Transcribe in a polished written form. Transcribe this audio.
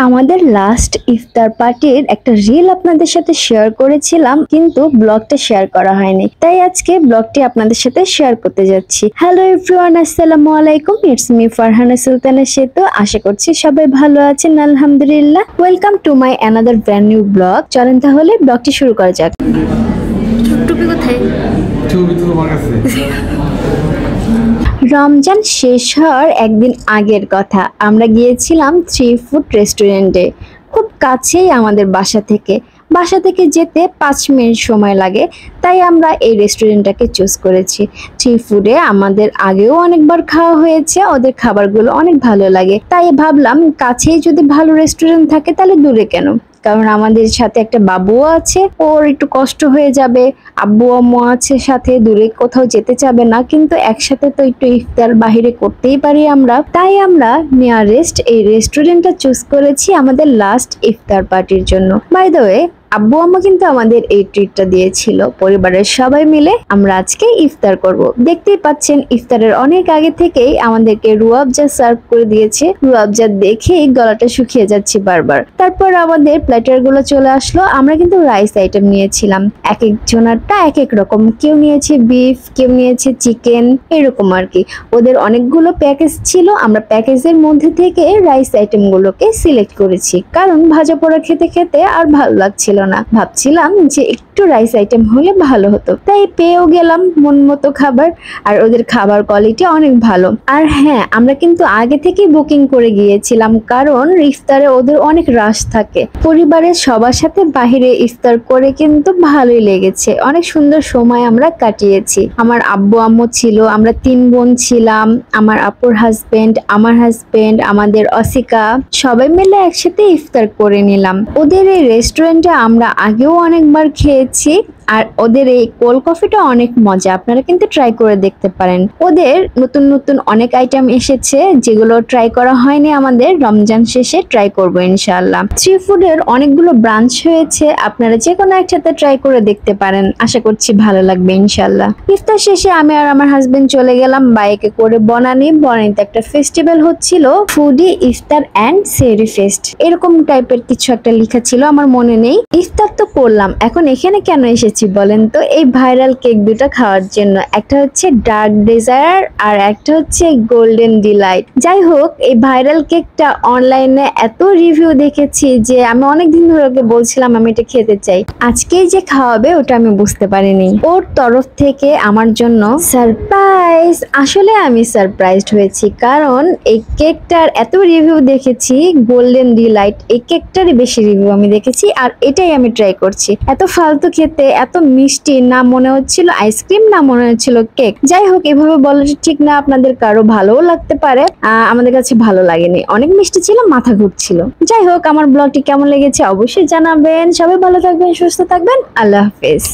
আমাদের লাস্ট ইফতার পার্টির একটা রিল আপনাদের সাথে শেয়ার করেছিলাম, কিন্তু ব্লগটা শেয়ার করা হয়নি, তাই আজকে ব্লগটি আপনাদের সাথে শেয়ার করতে যাচ্ছি। হ্যালো এভরিওয়ান, আসসালামু আলাইকুম, ইটস মি ফারহানা সুলতানা সেতু। আশা করছি সবাই ভালো আছেন, আলহামদুলিল্লাহ। Welcome to my another brand new blog. চলেন তাহলে ব্লগটি শুরু করা যাক। টুপি কোথায়? টুপি তো আমার কাছে। রমজান শেষ হওয়ার একদিন আগের কথা, আমরা গিয়েছিলাম 3 ফুড রেস্টুরেন্টে। খুব কাছেই আমাদের বাসা থেকে যেতে 5 মিনিট সময় লাগে, তাই আমরা এই রেস্টুরেন্টটাকে চুজ করেছি। 3 ফুডে আমাদের আগেও অনেকবার খাওয়া হয়েছে, ওদের খাবারগুলো অনেক ভালো লাগে, তাই ভাবলাম কাছেই যদি ভালো রেস্টুরেন্ট থাকে তাহলে দূরে কেন, কারণ আমাদের সাথে একটা বাবুও আছে, ওর একটু কষ্ট হয়ে যাবে। আব্বু আম্মু আছে সাথে, দূরে কোথাও যেতে চাবে না, কিন্তু একসাথে তো একটু ইফতার বাহিরে করতেই পারি আমরা, তাই আমরা নিয়ারেস্ট এই রেস্টুরেন্টটা চুজ করেছি আমাদের লাস্ট ইফতার পার্টির জন্য। বাই দ্য ওয়ে, আব্বু আম্মু কিন্তু আমাদের এই ট্রিটটা দিয়েছিল। পরিবারের সবাই মিলে আমরা আজকে ইফতার করব। দেখতেই পাচ্ছেন ইফতারের অনেক আগে থেকেই আমাদেরকে রুয়াবজা সার্ভ করে দিয়েছে। রুয়াবজা দেখেই গলাটা শুকিয়ে যাচ্ছে বারবার। তারপর আমাদের প্ল্যাটার গুলো চলে আসলো। আমরা কিন্তু রাইস আইটেম নিয়েছিলাম, এক একজনেরটা এক এক রকম, কেউ নিয়েছে বিফ, কেউ নিয়েছে চিকেন, এরকম আর কি। ওদের অনেকগুলো প্যাকেজ ছিল, আমরা প্যাকেজের মধ্যে থেকে রাইস আইটেম গুলোকে সিলেক্ট করেছি, কারণ ভাজা পোড়া খেতে খেতে আর ভালো লাগছিল না। ভাবছিলাম যে একটু রাইস আইটেম হলে ভালো হতো, তাই পেয়েও গেলাম মন মতো খাবার। আর ওদের খাবার কোয়ালিটি অনেক ভালো। আর হ্যাঁ, আমরা কিন্তু আগে থেকেই বুকিং করে গিয়েছিলাম, কারণ ইফতারে ওদের অনেক রাশ থাকে। পরিবারের সবার সাথে বাহিরে ইফতার করে কিন্তু ভালোই লেগেছে, অনেক সুন্দর সময় আমরা কাটিয়েছি। আমার আব্বু আম্মু ছিল, আমরা 3 বোন ছিলাম, আমার আপুর হাজবেন্ড, আমার হাজবেন্ড, আমাদের অসিকা, সবাই মিলে একসাথে ইফতার করে নিলাম। ওদের এই রেস্টুরেন্টে আমরা আগেও অনেকবার খেয়েছি, আর ওদের এই কোল্ড কফিটা অনেক মজা, আপনারা কিন্তু ট্রাই করে দেখতে পারেন। ওদের নতুন নতুন অনেক আইটেম এসেছে, যেগুলো ট্রাই করা হয়নি, আমাদের রমজান শেষে ট্রাই করব ইনশাআল্লাহ। 3 ফুডের অনেকগুলো ব্রাঞ্চ হয়েছে, আপনারা যে কোনো একসাথে ট্রাই করে দেখতে পারেন, আশা করছি ভালো লাগবে ইনশাআল্লাহ। ইফতার শেষে আমি আর আমার হাজবেন্ড চলে গেলাম বাইকে করে বনানীতে একটা ফেস্টিভ্যাল হচ্ছিল, foodie iftar and sehri fest, এরকম টাইপের কিছু একটা লেখা ছিল, আমার মনে নেই। ইফতার তো করলাম, এখন এখানে কেন এসেছি বলেন তো? এই ভাইরাল কেক দুটো খাওয়ার জন্য। একটা হচ্ছে ডার্ক ডেজায়ার আর একটা হচ্ছে গোল্ডেন ডিলাইট। যাই হোক, এই ভাইরাল কেকটা অনলাইনে এত রিভিউ দেখেছি যে আমি অনেকদিন ধরে ওকে বলছিলাম আমি এটা খেতে চাই। আজকেই যে খাওয়াবে ওটা আমি বুঝতে পারিনি। ওর তরফ থেকে আমার জন্য সারপ্রাইজ। আসলে আমি সারপ্রাইজড হয়েছি, কারণ এই কেকটার এত রিভিউ দেখেছি, গোল্ডেন ডিলাইট এই কেকটারই বেশি রিভিউ আমি দেখেছি, আর এটাই আমি ট্রাই করছি। এত ফালতু খেতে, এত মিষ্টি, না মনে হচ্ছিল আইসক্রিম, না মনে হচ্ছিল কেক। যাই হোক, এভাবে বলাটা ঠিক না, আপনাদের কারো ভালোও লাগতে পারে, আমাদের কাছে ভালো লাগেনি, অনেক মিষ্টি ছিল, মাথা ঘুরছিল। যাই হোক, আমার ব্লগটি কেমন লেগেছে অবশ্যই জানাবেন। সবাই ভালো থাকবেন, সুস্থ থাকবেন, আল্লাহ হাফেজ।